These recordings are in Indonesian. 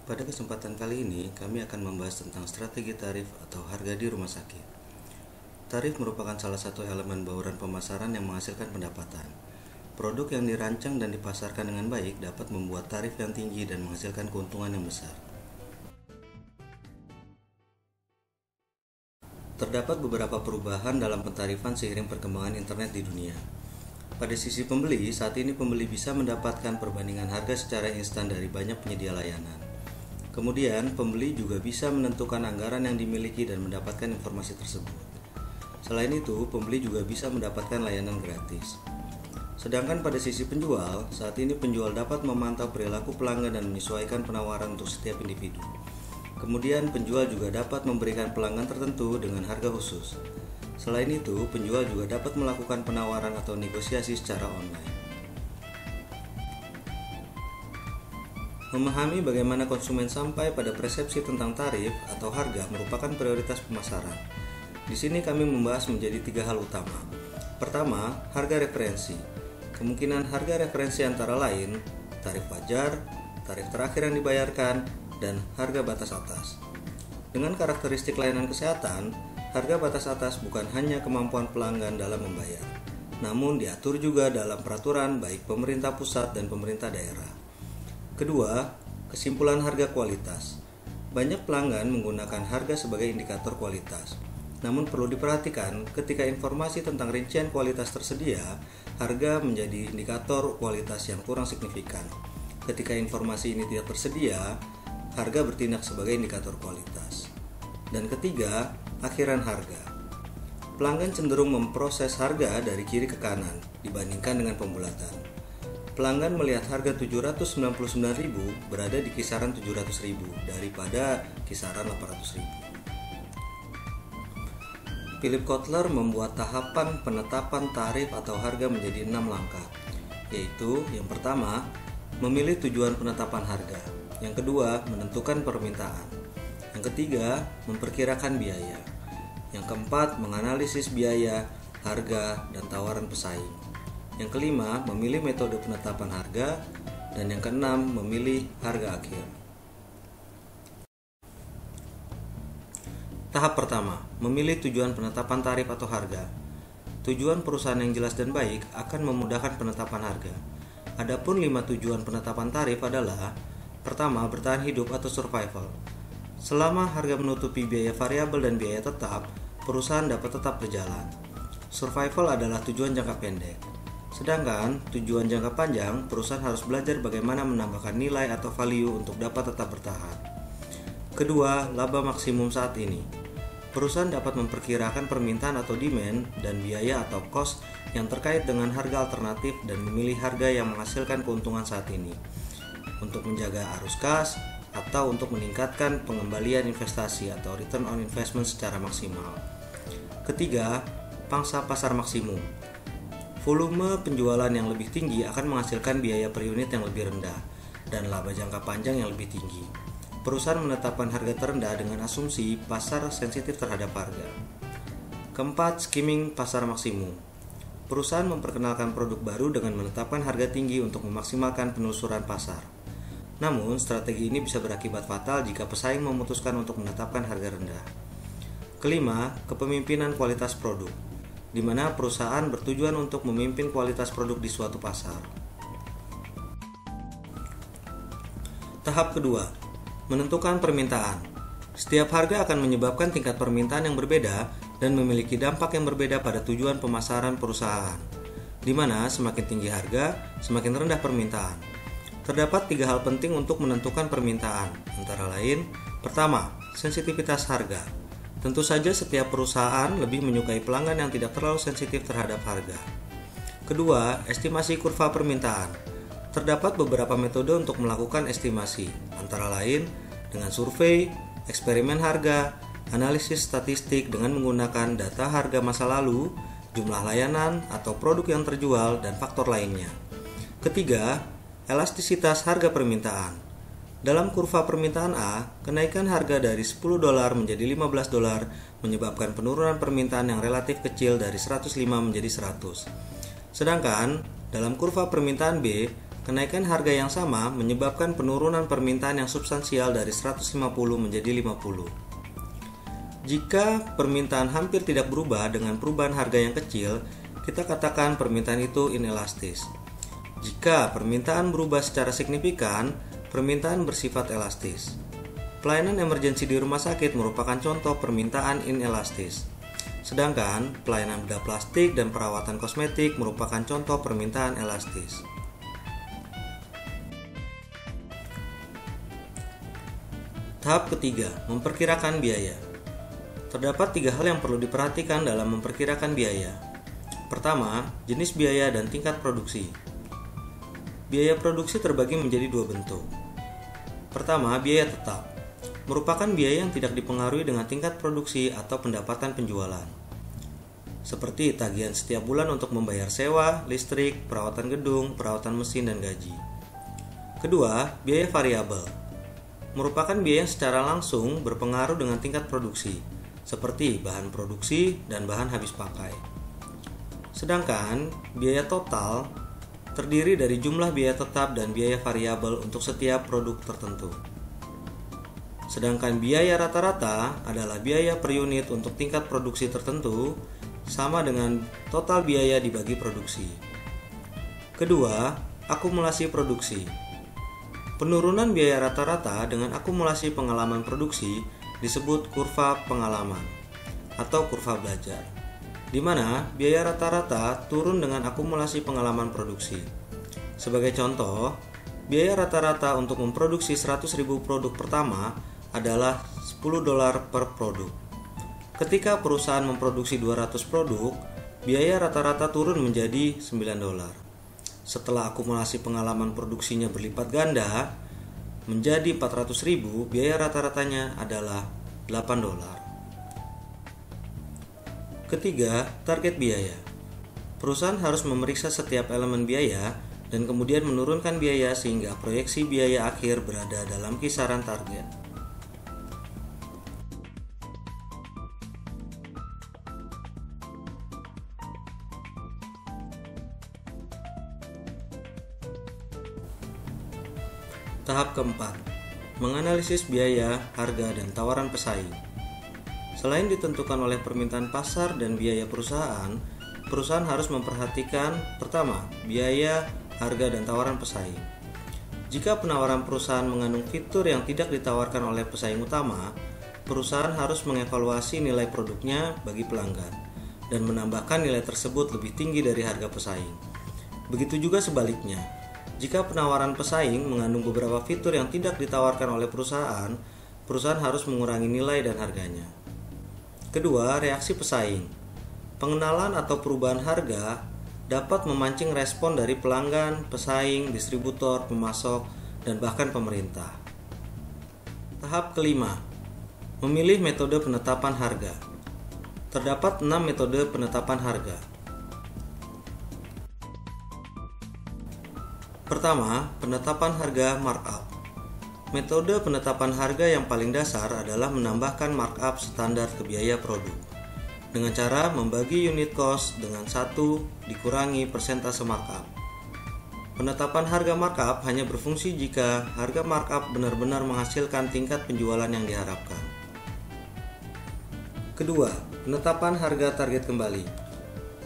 Pada kesempatan kali ini, kami akan membahas tentang strategi tarif atau harga di rumah sakit. Tarif merupakan salah satu elemen bauran pemasaran yang menghasilkan pendapatan. Produk yang dirancang dan dipasarkan dengan baik dapat membuat tarif yang tinggi dan menghasilkan keuntungan yang besar. Terdapat beberapa perubahan dalam pentarifan seiring perkembangan internet di dunia. Pada sisi pembeli, saat ini pembeli bisa mendapatkan perbandingan harga secara instan dari banyak penyedia layanan. Kemudian, pembeli juga bisa menentukan anggaran yang dimiliki dan mendapatkan informasi tersebut. Selain itu, pembeli juga bisa mendapatkan layanan gratis. Sedangkan pada sisi penjual, saat ini penjual dapat memantau perilaku pelanggan dan menyesuaikan penawaran untuk setiap individu. Kemudian, penjual juga dapat memberikan pelanggan tertentu dengan harga khusus. Selain itu, penjual juga dapat melakukan penawaran atau negosiasi secara online. Memahami bagaimana konsumen sampai pada persepsi tentang tarif atau harga merupakan prioritas pemasaran. Di sini kami membahas menjadi 3 hal utama. Pertama, harga referensi. Kemungkinan harga referensi antara lain tarif wajar, tarif terakhir yang dibayarkan, dan harga batas atas. Dengan karakteristik layanan kesehatan, harga batas atas bukan hanya kemampuan pelanggan dalam membayar, namun diatur juga dalam peraturan baik pemerintah pusat dan pemerintah daerah. Kedua, kesimpulan harga kualitas. Banyak pelanggan menggunakan harga sebagai indikator kualitas. Namun perlu diperhatikan, ketika informasi tentang rincian kualitas tersedia, harga menjadi indikator kualitas yang kurang signifikan. Ketika informasi ini tidak tersedia, harga bertindak sebagai indikator kualitas. Dan ketiga, akhiran harga. Pelanggan cenderung memproses harga dari kiri ke kanan dibandingkan dengan pembulatan. Pelanggan melihat harga 799.000 berada di kisaran 700.000 daripada kisaran 800.000. Philip Kotler membuat tahapan penetapan tarif atau harga menjadi 6 langkah, yaitu yang pertama, memilih tujuan penetapan harga. Yang kedua, menentukan permintaan. Yang ketiga, memperkirakan biaya. Yang keempat, menganalisis biaya, harga, dan tawaran pesaing. Yang kelima, memilih metode penetapan harga. Dan yang keenam, memilih harga akhir. Tahap pertama, memilih tujuan penetapan tarif atau harga. Tujuan perusahaan yang jelas dan baik akan memudahkan penetapan harga. Adapun 5 tujuan penetapan tarif adalah: pertama, bertahan hidup atau survival. Selama harga menutupi biaya variabel dan biaya tetap, perusahaan dapat tetap berjalan. Survival adalah tujuan jangka pendek. Sedangkan tujuan jangka panjang, perusahaan harus belajar bagaimana menambahkan nilai atau value untuk dapat tetap bertahan. Kedua, laba maksimum saat ini. Perusahaan dapat memperkirakan permintaan atau demand dan biaya atau cost yang terkait dengan harga alternatif dan memilih harga yang menghasilkan keuntungan saat ini untuk menjaga arus kas atau untuk meningkatkan pengembalian investasi atau return on investment secara maksimal. Ketiga, pangsa pasar maksimum. Volume penjualan yang lebih tinggi akan menghasilkan biaya per unit yang lebih rendah dan laba jangka panjang yang lebih tinggi. Perusahaan menetapkan harga terendah dengan asumsi pasar sensitif terhadap harga. Keempat, skimming pasar maksimum. Perusahaan memperkenalkan produk baru dengan menetapkan harga tinggi untuk memaksimalkan penelusuran pasar. Namun, strategi ini bisa berakibat fatal jika pesaing memutuskan untuk menetapkan harga rendah. Kelima, kepemimpinan kualitas produk, di mana perusahaan bertujuan untuk memimpin kualitas produk di suatu pasar. Tahap kedua, menentukan permintaan. Setiap harga akan menyebabkan tingkat permintaan yang berbeda dan memiliki dampak yang berbeda pada tujuan pemasaran perusahaan, di mana semakin tinggi harga, semakin rendah permintaan. Terdapat 3 hal penting untuk menentukan permintaan, antara lain: pertama, sensitivitas harga. Tentu saja setiap perusahaan lebih menyukai pelanggan yang tidak terlalu sensitif terhadap harga. Kedua, estimasi kurva permintaan. Terdapat beberapa metode untuk melakukan estimasi, antara lain dengan survei, eksperimen harga, analisis statistik dengan menggunakan data harga masa lalu, jumlah layanan atau produk yang terjual, dan faktor lainnya. Ketiga, elastisitas harga permintaan. Dalam kurva permintaan A, kenaikan harga dari $10 menjadi $15 menyebabkan penurunan permintaan yang relatif kecil dari 105 menjadi 100. Sedangkan dalam kurva permintaan B, Kenaikan harga yang sama menyebabkan penurunan permintaan yang substansial dari 150 menjadi 50. Jika permintaan hampir tidak berubah dengan perubahan harga yang kecil, kita katakan permintaan itu inelastis. Jika permintaan berubah secara signifikan, permintaan bersifat elastis. Pelayanan emergensi di rumah sakit merupakan contoh permintaan inelastis. Sedangkan pelayanan bedah plastik dan perawatan kosmetik merupakan contoh permintaan elastis. Tahap ketiga, memperkirakan biaya. Terdapat 3 hal yang perlu diperhatikan dalam memperkirakan biaya. Pertama, jenis biaya dan tingkat produksi. Biaya produksi terbagi menjadi 2 bentuk. Pertama, biaya tetap. Merupakan biaya yang tidak dipengaruhi dengan tingkat produksi atau pendapatan penjualan. Seperti tagihan setiap bulan untuk membayar sewa, listrik, perawatan gedung, perawatan mesin, dan gaji. Kedua, biaya variabel. Merupakan biaya yang secara langsung berpengaruh dengan tingkat produksi, seperti bahan produksi dan bahan habis pakai. Sedangkan biaya total terdiri dari jumlah biaya tetap dan biaya variabel untuk setiap produk tertentu. Sedangkan biaya rata-rata adalah biaya per unit untuk tingkat produksi tertentu, sama dengan total biaya dibagi produksi. Kedua, akumulasi produksi. Penurunan biaya rata-rata dengan akumulasi pengalaman produksi disebut kurva pengalaman atau kurva belajar, di mana biaya rata-rata turun dengan akumulasi pengalaman produksi. Sebagai contoh, biaya rata-rata untuk memproduksi 100.000 produk pertama adalah $10 per produk. Ketika perusahaan memproduksi 200 produk, biaya rata-rata turun menjadi $9. Setelah akumulasi pengalaman produksinya berlipat ganda menjadi 400.000, biaya rata-ratanya adalah $8. Ketiga, target biaya. Perusahaan harus memeriksa setiap elemen biaya dan kemudian menurunkan biaya sehingga proyeksi biaya akhir berada dalam kisaran target. Tahap keempat, menganalisis biaya, harga, dan tawaran pesaing. Selain ditentukan oleh permintaan pasar dan biaya perusahaan, perusahaan harus memperhatikan pertama, biaya, harga, dan tawaran pesaing. Jika penawaran perusahaan mengandung fitur yang tidak ditawarkan oleh pesaing utama, perusahaan harus mengevaluasi nilai produknya bagi pelanggan dan menambahkan nilai tersebut lebih tinggi dari harga pesaing. Begitu juga sebaliknya. Jika penawaran pesaing mengandung beberapa fitur yang tidak ditawarkan oleh perusahaan, perusahaan harus mengurangi nilai dan harganya. Kedua, reaksi pesaing. Pengenalan atau perubahan harga dapat memancing respon dari pelanggan, pesaing, distributor, pemasok, dan bahkan pemerintah. Tahap kelima, memilih metode penetapan harga. Terdapat 6 metode penetapan harga. Pertama, penetapan harga markup. Metode penetapan harga yang paling dasar adalah menambahkan markup standar ke biaya produk dengan cara membagi unit cost dengan 1 dikurangi persentase markup. Penetapan harga markup hanya berfungsi jika harga markup benar-benar menghasilkan tingkat penjualan yang diharapkan. Kedua, penetapan harga target kembali.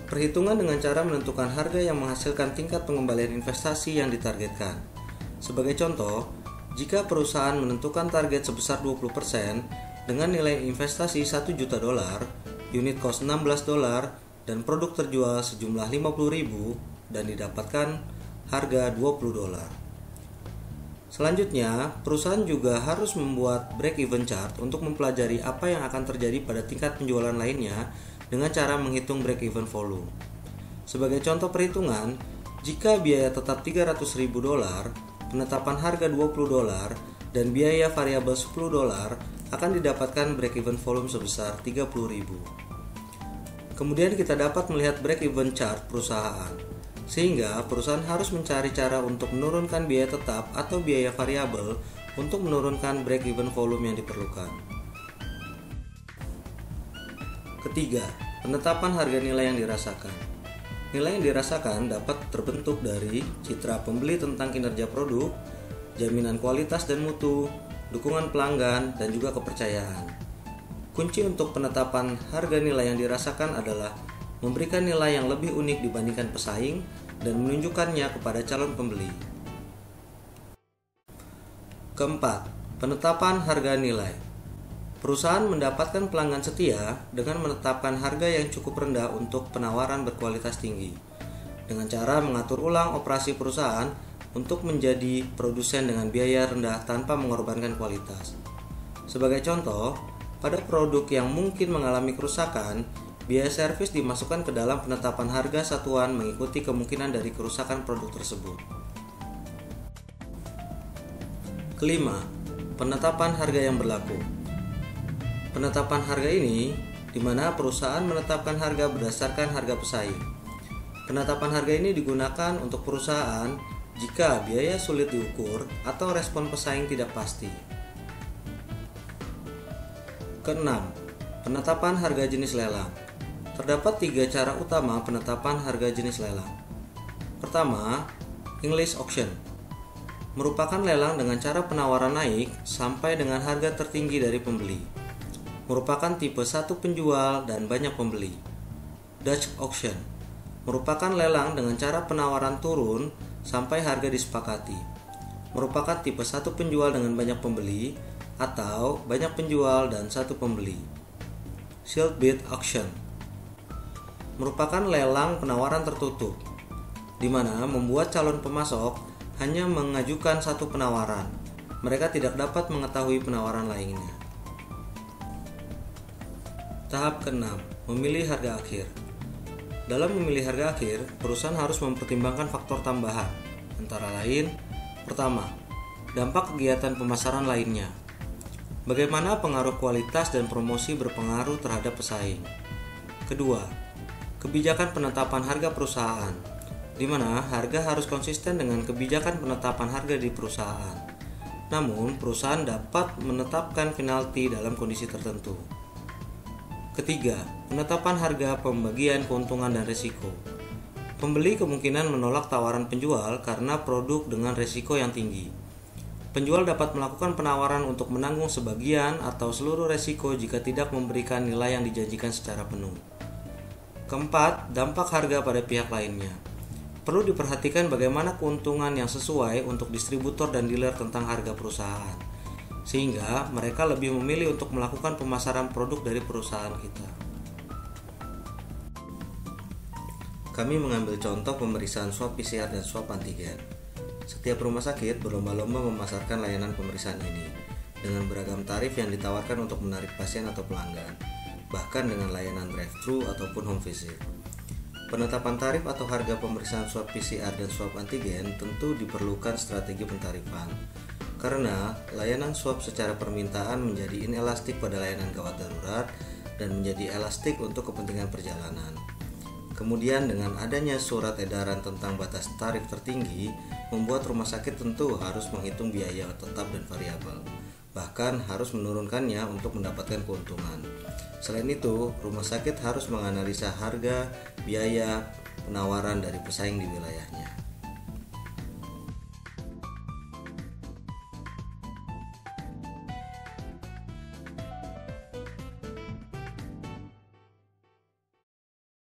Perhitungan dengan cara menentukan harga yang menghasilkan tingkat pengembalian investasi yang ditargetkan. Sebagai contoh, jika perusahaan menentukan target sebesar 20% dengan nilai investasi $1 juta, unit cost $16, dan produk terjual sejumlah 50.000 dan didapatkan harga $20. Selanjutnya, perusahaan juga harus membuat break-even chart untuk mempelajari apa yang akan terjadi pada tingkat penjualan lainnya dengan cara menghitung break-even volume. Sebagai contoh perhitungan, jika biaya tetap $300.000, penetapan harga $20, dan biaya variabel $10 akan didapatkan break-even volume sebesar 30.000. Kemudian kita dapat melihat break-even chart perusahaan, sehingga perusahaan harus mencari cara untuk menurunkan biaya tetap atau biaya variabel untuk menurunkan break-even volume yang diperlukan. Ketiga, penetapan harga nilai yang dirasakan. Nilai yang dirasakan dapat terbentuk dari citra pembeli tentang kinerja produk, jaminan kualitas dan mutu, dukungan pelanggan, dan juga kepercayaan. Kunci untuk penetapan harga nilai yang dirasakan adalah memberikan nilai yang lebih unik dibandingkan pesaing dan menunjukkannya kepada calon pembeli. Keempat, penetapan harga nilai. Perusahaan mendapatkan pelanggan setia dengan menetapkan harga yang cukup rendah untuk penawaran berkualitas tinggi, dengan cara mengatur ulang operasi perusahaan untuk menjadi produsen dengan biaya rendah tanpa mengorbankan kualitas. Sebagai contoh, pada produk yang mungkin mengalami kerusakan, biaya servis dimasukkan ke dalam penetapan harga satuan mengikuti kemungkinan dari kerusakan produk tersebut. Kelima, penetapan harga yang berlaku. Penetapan harga ini di mana perusahaan menetapkan harga berdasarkan harga pesaing. Penetapan harga ini digunakan untuk perusahaan jika biaya sulit diukur atau respon pesaing tidak pasti. Keenam, penetapan harga jenis lelang. Terdapat 3 cara utama penetapan harga jenis lelang. Pertama, English auction. Merupakan lelang dengan cara penawaran naik sampai dengan harga tertinggi dari pembeli. Merupakan tipe 1 penjual dan banyak pembeli. Dutch auction merupakan lelang dengan cara penawaran turun sampai harga disepakati. Merupakan tipe 1 penjual dengan banyak pembeli atau banyak penjual dan 1 pembeli. Sealed bid auction merupakan lelang penawaran tertutup, di mana membuat calon pemasok hanya mengajukan 1 penawaran. Mereka tidak dapat mengetahui penawaran lainnya. Tahap ke-6, memilih harga akhir. Dalam memilih harga akhir, perusahaan harus mempertimbangkan faktor tambahan, antara lain, pertama, dampak kegiatan pemasaran lainnya. Bagaimana pengaruh kualitas dan promosi berpengaruh terhadap pesaing. Kedua, kebijakan penetapan harga perusahaan, di mana harga harus konsisten dengan kebijakan penetapan harga di perusahaan. Namun, perusahaan dapat menetapkan penalti dalam kondisi tertentu. Ketiga, penetapan harga pembagian keuntungan dan risiko. Pembeli kemungkinan menolak tawaran penjual karena produk dengan risiko yang tinggi. Penjual dapat melakukan penawaran untuk menanggung sebagian atau seluruh risiko jika tidak memberikan nilai yang dijanjikan secara penuh. Keempat, dampak harga pada pihak lainnya. Perlu diperhatikan bagaimana keuntungan yang sesuai untuk distributor dan dealer tentang harga perusahaan, sehingga mereka lebih memilih untuk melakukan pemasaran produk dari perusahaan kita. Kami mengambil contoh pemeriksaan swab PCR dan swab antigen. Setiap rumah sakit berlomba-lomba memasarkan layanan pemeriksaan ini dengan beragam tarif yang ditawarkan untuk menarik pasien atau pelanggan, bahkan dengan layanan drive-thru ataupun home visit. Penetapan tarif atau harga pemeriksaan swab PCR dan swab antigen tentu diperlukan strategi pentarifan, karena layanan swab secara permintaan menjadi inelastik pada layanan gawat darurat dan menjadi elastik untuk kepentingan perjalanan. Kemudian dengan adanya surat edaran tentang batas tarif tertinggi, membuat rumah sakit tentu harus menghitung biaya tetap dan variabel, bahkan harus menurunkannya untuk mendapatkan keuntungan. Selain itu, rumah sakit harus menganalisa harga, biaya, penawaran dari pesaing di wilayahnya.